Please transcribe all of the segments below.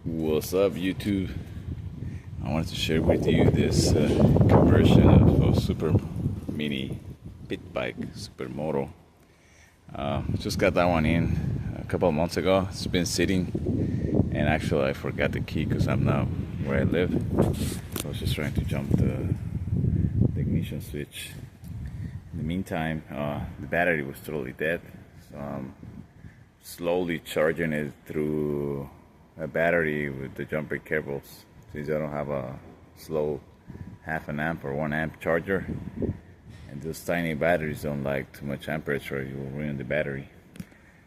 What's up, YouTube? I wanted to share with you this conversion of a super mini pit bike, supermoto. Just got that one in a couple of months ago. It's been sitting, and actually I forgot the key because I'm not where I live. I was just trying to jump the ignition switch. In the meantime, the battery was totally dead, so I'm slowly charging it through a battery with the jump brake cables, since I don't have a slow half an amp or 1 amp charger, and those tiny batteries don't like too much amperage or you will ruin the battery.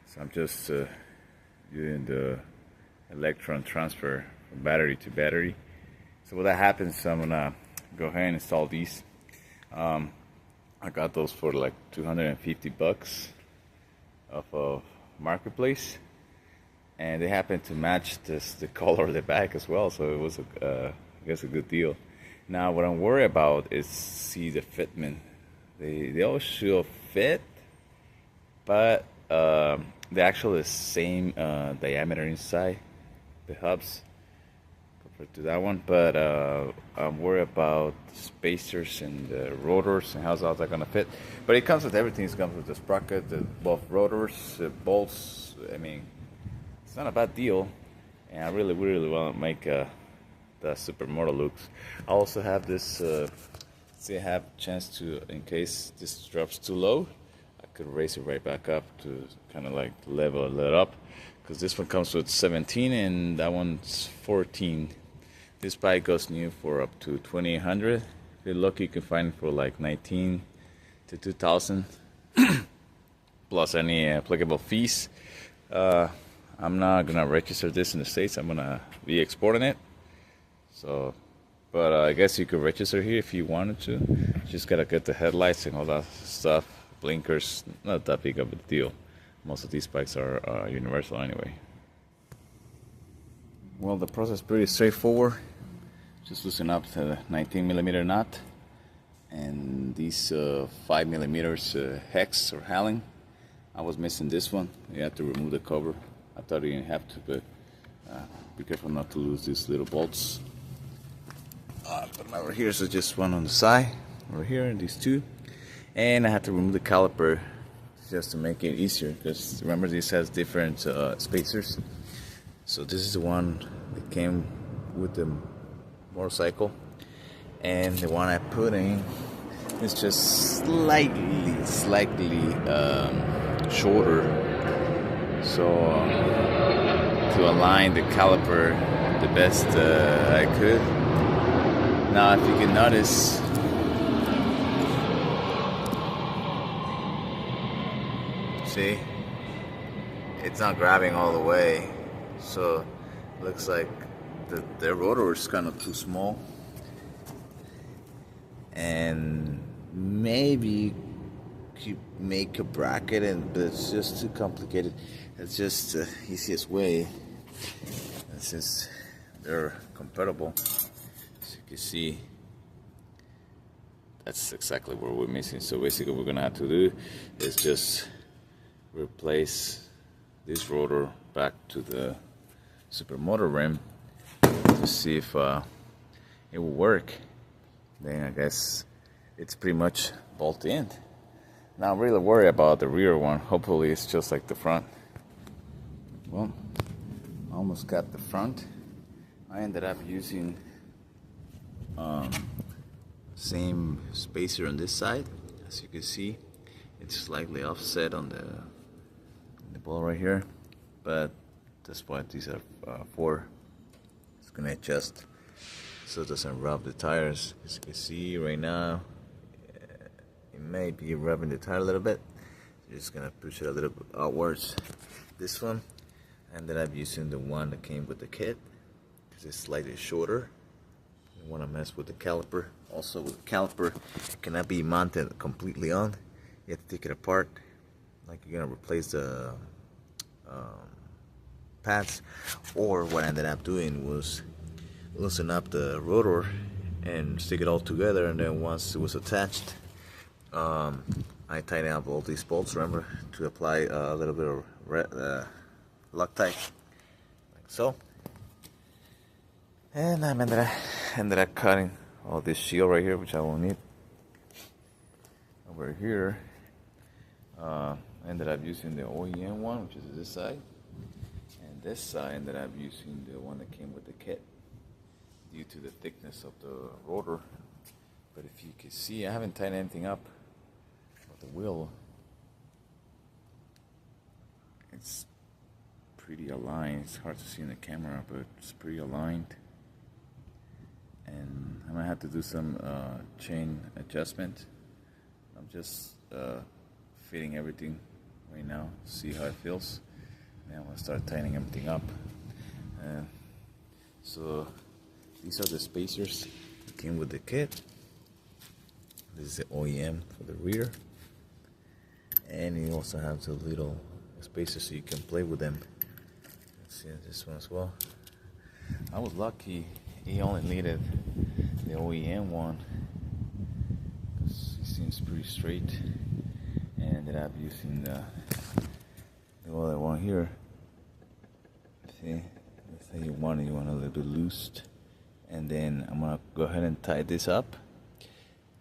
So I'm just doing the electron transfer from battery to battery. So when that happens, I'm gonna go ahead and install these. I got those for like $250 off of Marketplace, and they happen to match the color of the back as well, so it was I guess a good deal. Now what I'm worried about is the fitment. They all should fit, but they're actually the same diameter inside the hubs compared to that one, but I'm worried about the spacers and the rotors and how's all that gonna fit. But it comes with everything. It comes with the sprocket, both rotors, bolts. I mean, it's not a bad deal, and I really want to make the supermoto looks. I also have this. See, I have a chance to, in case this drops too low, I could raise it right back up to kind of like level it up, because this one comes with 17 and that one's 14. This bike goes new for up to $2,800. If you're lucky, you can find it for like $19 to $2,000 plus any applicable fees. I'm not gonna register this in the States. I'm gonna be exporting it. So, but I guess you could register here if you wanted to. Just gotta get the headlights and all that stuff. Blinkers, not that big of a deal. Most of these bikes are universal anyway. Well, the process is pretty straightforward. Just loosen up the 19mm nut and these 5mm hex or Halling. I was missing this one. You have to remove the cover. I thought you didn't have to, but be careful not to lose these little bolts. Put them over here, so just one on the side, over here, and these two. And I had to remove the caliper just to make it easier, because remember this has different spacers. So this is the one that came with the motorcycle, and the one I put in is just slightly shorter. So to align the caliper the best I could. Now if you can notice, see, it's not grabbing all the way, so it looks like the rotor is kind of too small, and maybe you make a bracket, but it's just too complicated. It's just the easiest way, since they're compatible. As you can see, that's exactly what we're missing. So basically what we're gonna have to do is just replace this rotor back to the supermoto rim to see if it will work. Then I guess it's pretty much bolted in. Now I'm really worried about the rear one. Hopefully it's just like the front. Well, I almost got the front. I ended up using same spacer on this side. As you can see, it's slightly offset on the ball right here, but that's why these are for. It's gonna adjust so it doesn't rub the tires. As you can see right now, it may be rubbing the tire a little bit. So just gonna push it a little bit outwards. This one, and then I'm using the one that came with the kit because it's slightly shorter. You want to mess with the caliper. Also, with the caliper, it cannot be mounted completely on. You have to take it apart, like you're gonna replace the pads. Or what I ended up doing was loosen up the rotor and stick it all together, and then once it was attached, I tighten up all these bolts, remember, to apply a little bit of Loctite, like so. And I ended up cutting all this shield right here, which I won't need. Over here, ended up using the OEM one, which is this side. And this side ended up using the one that came with the kit due to the thickness of the rotor. But if you can see, I haven't tightened anything up with the wheel. It's pretty aligned. It's hard to see in the camera, but it's pretty aligned. And I might have to do some chain adjustment. I'm just fitting everything right now, see how it feels. Then I'm gonna start tightening everything up. So these are the spacers that came with the kit. This is the OEM for the rear, and you also have the little spacers so you can play with them. Let's see this one as well. I was lucky; he only needed the OEM one because he seems pretty straight, and ended up using the other one here. See, let's say you want a little bit loosed, and then I'm gonna go ahead and tie this up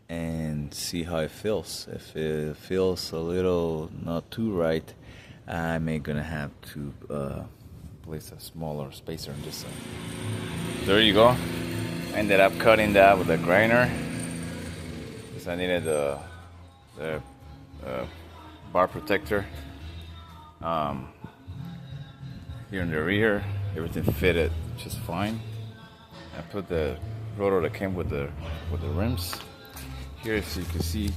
and see how it feels. If it feels a little not too right, I may gonna have to place a smaller spacer on this side. There you go. Ended up cutting that with a grinder because I needed the bar protector. Here in the rear, everything fitted just fine. I put the rotor that came with the rims. Here, as you can see,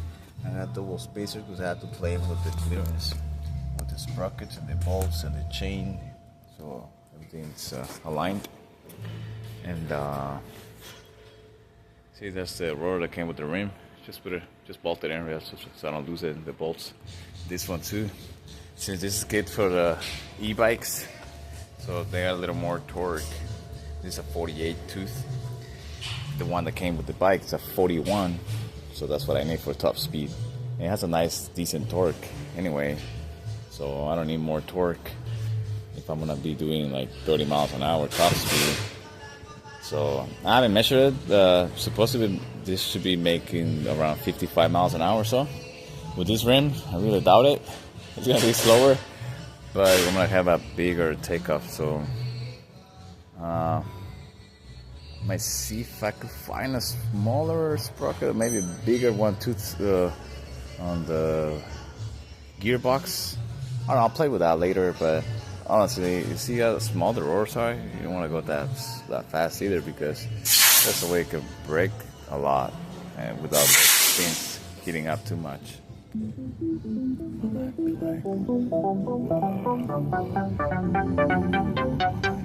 I got double spacers because I had to play with the clearance, with the sprockets and the bolts and the chain, so everything's aligned. And see, that's the rotor that came with the rim. Just bolt it in, so I don't lose it in the bolts. This one too, since this is good for the e-bikes, so they got a little more torque. This is a 48 tooth. The one that came with the bike is a 41. So that's what I need for top speed. And it has a nice, decent torque anyway. So I don't need more torque if I'm gonna be doing like 30 miles an hour top speed. So I haven't measured it. Supposedly this should be making around 55 miles an hour or so. With this rim, I really doubt it. It's gonna be slower, but I'm gonna have a bigger takeoff. So might see if I could find a smaller sprocket, maybe a bigger one tooth on the gearbox. I don't know, I'll play with that later, but honestly, you see how small the rotors are? You don't want to go that fast either, because that's the way it could break a lot and without things heating up too much. Wow.